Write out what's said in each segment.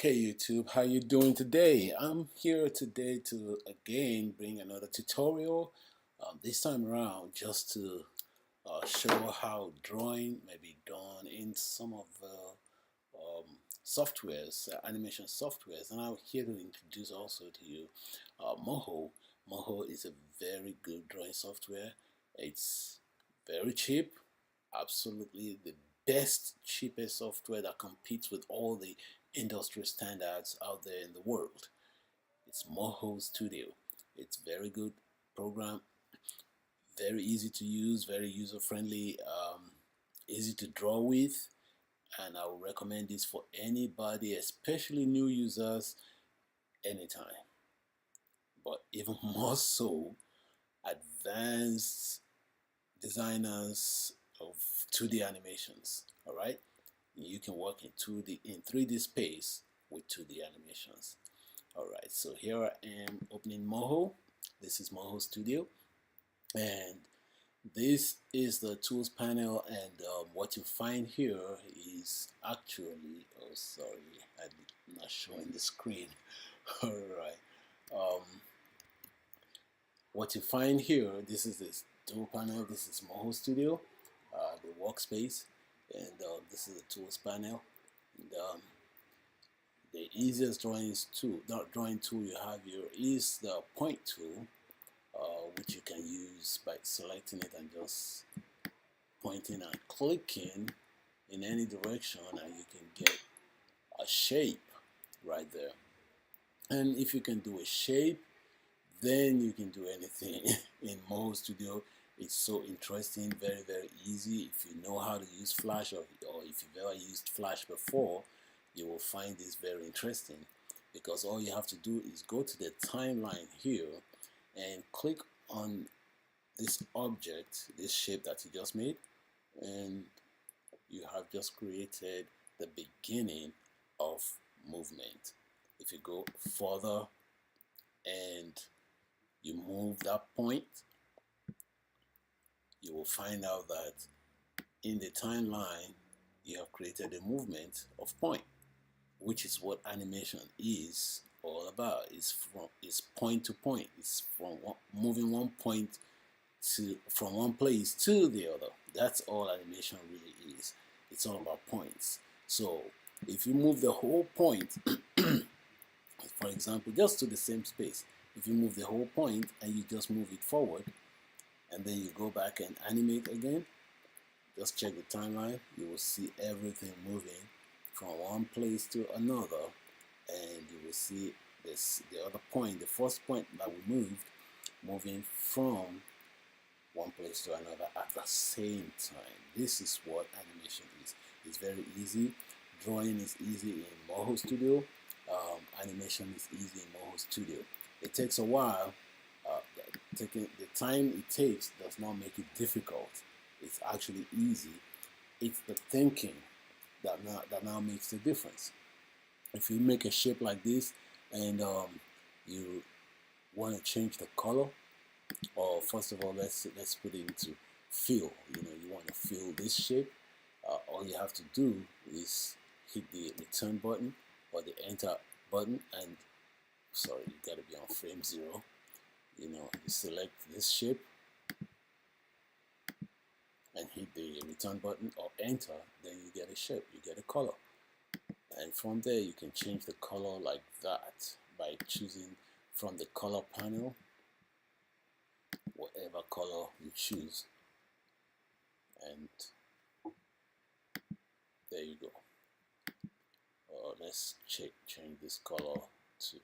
Okay, YouTube, how you doing today? I'm here today to again bring another tutorial. This time around, just to show how drawing may be done in some of the softwares, animation softwares, and I'm here to introduce also to you MOHO. MOHO is a very good drawing software. It's very cheap, absolutely the best, cheapest software that competes with all the industry standards out there in the world. It's MOHO Studio. It's very good program, very easy to use, very user friendly, easy to draw with, and I would recommend this for anybody, especially new users, anytime. But even more so, advanced designers of 2D animations. All right, you can work in 2D in 3D space with 2D animations. All right, so here I am opening MOHO. This is MOHO Studio, and this is the tools panel, and what you find here is actually, oh sorry, I'm not showing the screen. All right, what you find here, this is this tool panel. This is MOHO Studio, the workspace, and this is the tools panel. And, the easiest drawing tool you have here is the point tool, which you can use by selecting it and just pointing and clicking in any direction, and you can get a shape right there. And if you can do a shape, then you can do anything in MOHO Studio. It's so interesting, very easy. If you know how to use Flash, or if you've ever used Flash before, you will find this very interesting, because all you have to do is go to the timeline here and click on this object, this shape that you just made, and you have just created the beginning of movement. If you go further and you move that point, you will find out that in the timeline you have created a movement of point, which is what animation is all about. It's point to point. It's moving one point from one place to the other. That's all animation really is. It's all about points. So if you move the whole point, for example, just to the same space, if you move the whole point and you just move it forward, and then you go back and animate again, just check the timeline, you will see everything moving from one place to another, and you will see the other point, the first point that we moved, moving from one place to another at the same time. This is what animation is. It's very easy. Drawing is easy in MOHO Studio. Animation is easy in MOHO Studio. It takes a while. Taking the time it takes does not make it difficult. It's actually easy. It's the thinking that now makes the difference. If you make a shape like this and you want to change the color, or first of all, let's put it into fill. You want to fill this shape. All you have to do is hit the return button or the enter button, and sorry, you got to be on frame 0. You select this shape and hit the return button or enter, then you get a shape, you get a color, and from there you can change the color like that by choosing from the color panel whatever color you choose, and there you go. Let's change this color to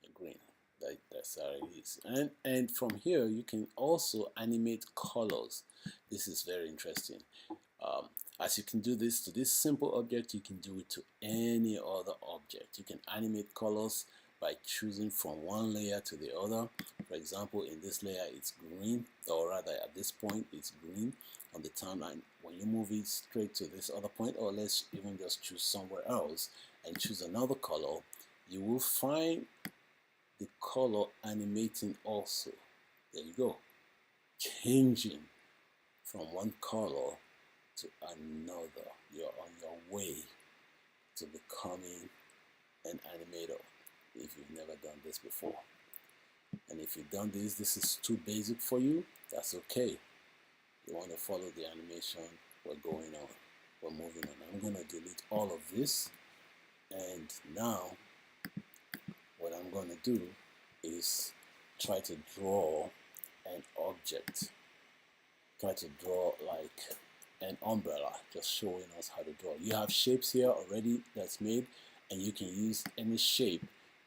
a green. That's how it is. And from here you can also animate colors. This is very interesting. As you can do this to this simple object, you can do it to any other object. You can animate colors by choosing from one layer to the other. For example, in this layer it's green, or rather at this point it's green on the timeline. When you move it straight to this other point, or let's even just choose somewhere else and choose another color, you will find the color animating also. There you go, changing from one color to another. You're on your way to becoming an animator if you've never done this before. And if you've done this is too basic for you, that's okay. You want to follow the animation, we're going on, we're moving on. I'm going to delete all of this, and now what I'm going to do is try to draw an object. Try to draw like an umbrella, just showing us how to draw. You have shapes here already that's made, and you can use any shape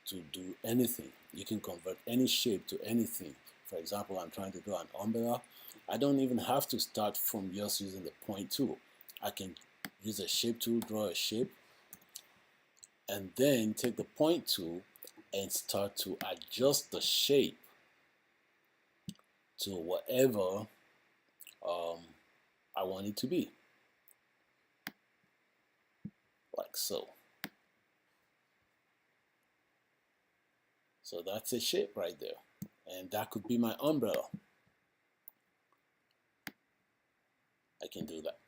to do anything. You can convert any shape to anything. For example, I'm trying to draw an umbrella. I don't even have to start from just using the point tool. I can use a shape tool, draw a shape, and then take the point tool and start to adjust the shape to whatever I want it to be, like so. So that's a shape right there, and that could be my umbrella. I can do that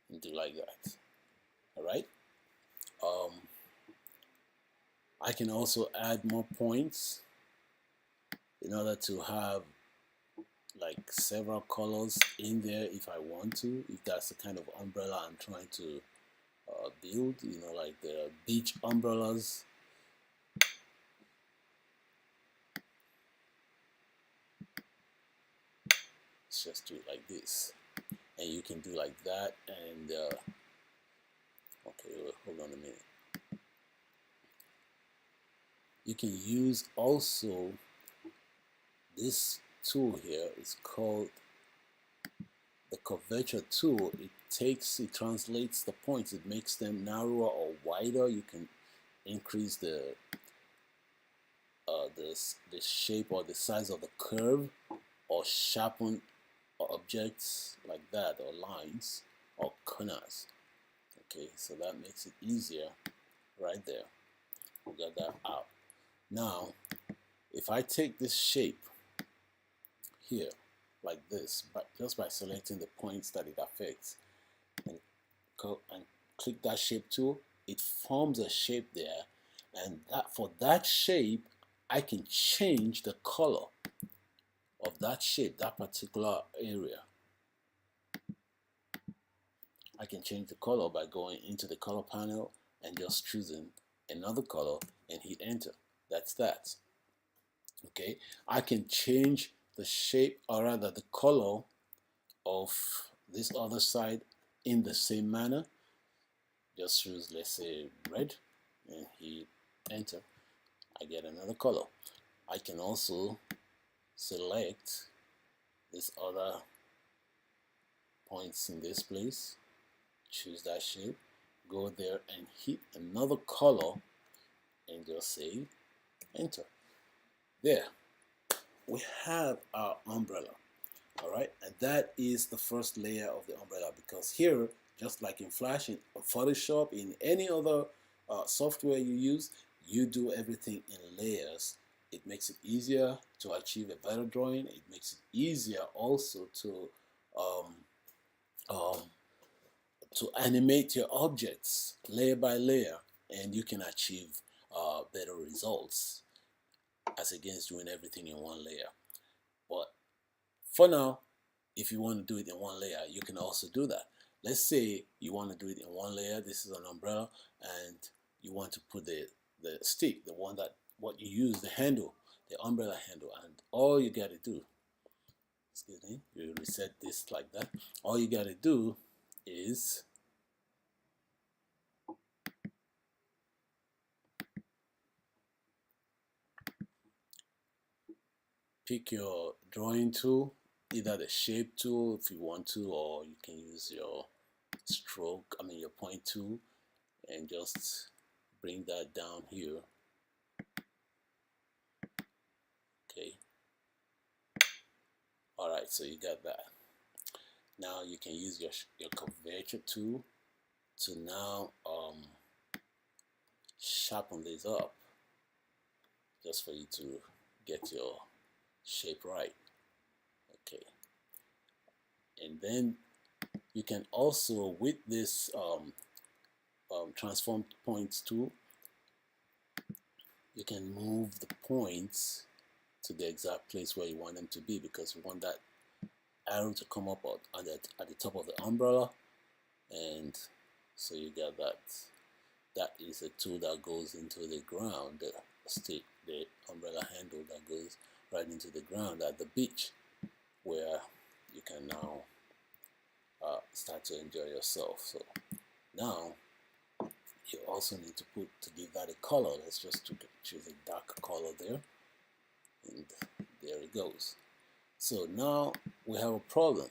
and do like that. All right. I can also add more points in order to have like several colors in there if I want to, if that's the kind of umbrella I'm trying to build, you know, like the beach umbrellas. Let's just do it like this, and you can do like that. And okay, hold on a minute. You can use also this tool here. It's called the curvature tool. It translates the points. It makes them narrower or wider. You can increase the shape or the size of the curve, or sharpen objects like that, or lines or corners. Okay, so that makes it easier right there. We got that out. Now, if I take this shape here like this, but just by selecting the points that it affects, and click that shape tool, it forms a shape there, and that for that shape I can change the color of that shape, that particular area. I can change the color by going into the color panel and just choosing another color and hit enter. That's that. Okay, I can change the shape, or rather the color of this other side in the same manner. Just choose, let's say, red, and hit enter. I get another color. I can also select this other points in this place, choose that shape, go there and hit another color, and just say enter. There, we have our umbrella. All right, and that is the first layer of the umbrella, because here, just like in Flash, in Photoshop, in any other software you use, you do everything in layers. It makes it easier to achieve a better drawing. It makes it easier also um, um, to animate your objects layer by layer, and you can achieve better results as against doing everything in one layer. But for now, if you want to do it in one layer, you can also do that. Let's say you want to do it in one layer. This is an umbrella, and you want to put the stick, the one that what you use, the handle, the umbrella handle, and all you got to do, excuse me, you reset this like that. All you got to do is pick your drawing tool, either the shape tool if you want to, or you can use your your point tool, and just bring that down here. Okay. All right, so you got that. Now you can use your curvature tool to now sharpen this up, just for you to get your shape right. Okay, and then you can also, with this transform points tool, you can move the points to the exact place where you want them to be, because you want that arrow to come up at the top of the umbrella. And so you got that. That is a tool that goes into the ground, the stick, the umbrella handle that goes right into the ground at the beach, where you can now start to enjoy yourself. So now you also need to give that a color. Let's just choose a dark color there, and there it goes. So now we have a problem,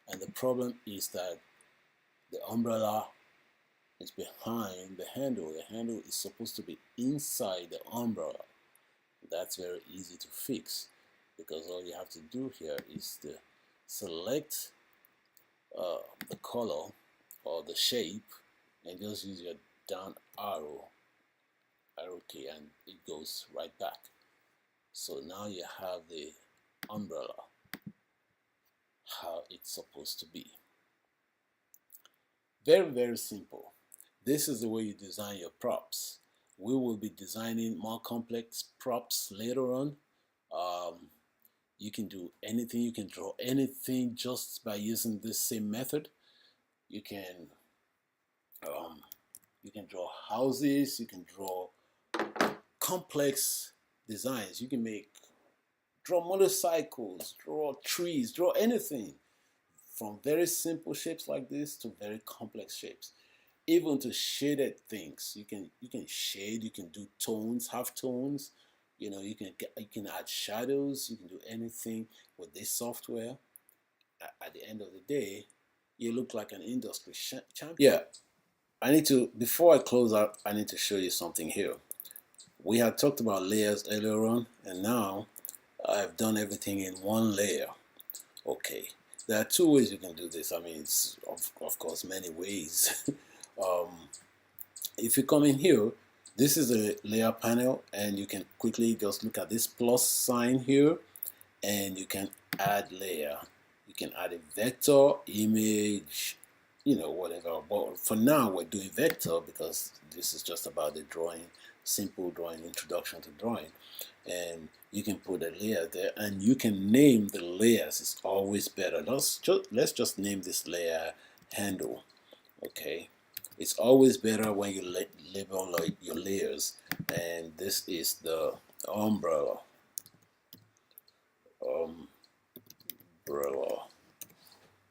and the problem is that the umbrella is behind the handle. The handle is supposed to be inside the umbrella. That's very easy to fix, because all you have to do here is to select the color or the shape and just use your down arrow key, and it goes right back. So now you have the umbrella how it's supposed to be. Very, very simple. This is the way you design your props. We will be designing more complex props later on. You can do anything, you can draw anything just by using this same method. You can draw houses, you can draw complex designs, you can draw motorcycles, draw trees, draw anything, from very simple shapes like this to very complex shapes, even to shaded things. You can shade, you can do tones, half tones. You know, you can add shadows. You can do anything with this software. At the end of the day, you look like an industry champion. Yeah, before I close out, I need to show you something here. We had talked about layers earlier on, and now I've done everything in one layer. Okay, there are two ways you can do this. I mean, it's of course many ways. If you come in here, this is a layer panel, and you can quickly just look at this plus sign here, and you can add layer. You can add a vector, image, you know, whatever. But for now, we're doing vector because this is just about the drawing, simple drawing, introduction to drawing. And you can put a layer there, and you can name the layers. It's always better. Let's just name this layer handle. Okay, it's always better when you label like your layers. And this is the umbrella.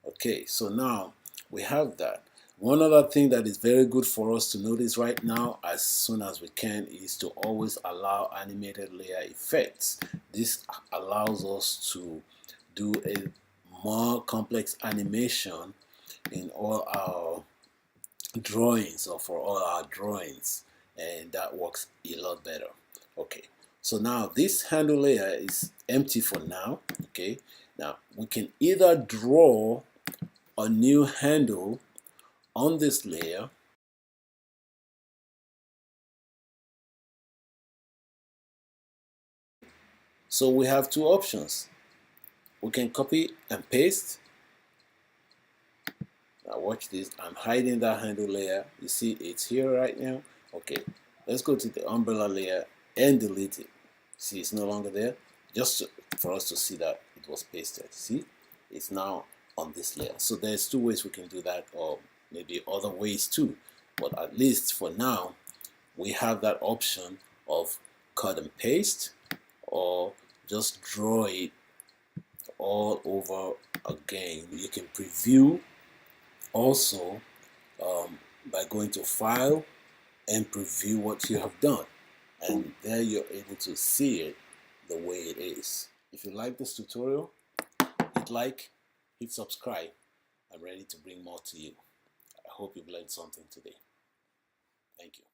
Okay, so now we have that. One other thing that is very good for us to notice right now, as soon as we can, is to always allow animated layer effects. This allows us to do a more complex animation in all our drawings, or for all our drawings, and that works a lot better. Okay, so now this handle layer is empty for now. Okay, now we can either draw a new handle on this layer, so we have two options. We can copy and paste. Now watch this. I'm hiding that handle layer. You see it's here right now. Okay, let's go to the umbrella layer and delete it. See, it's no longer there. Just for us to see that it was pasted. See, it's now on this layer. So there's two ways we can do that, or maybe other ways too. But at least for now, we have that option of cut and paste, or just draw it all over again. You can preview also by going to File and Preview what you have done, and there you're able to see it the way it is. If you like this tutorial, hit like, hit subscribe. I'm ready to bring more to you. I hope you've learned something today. Thank you.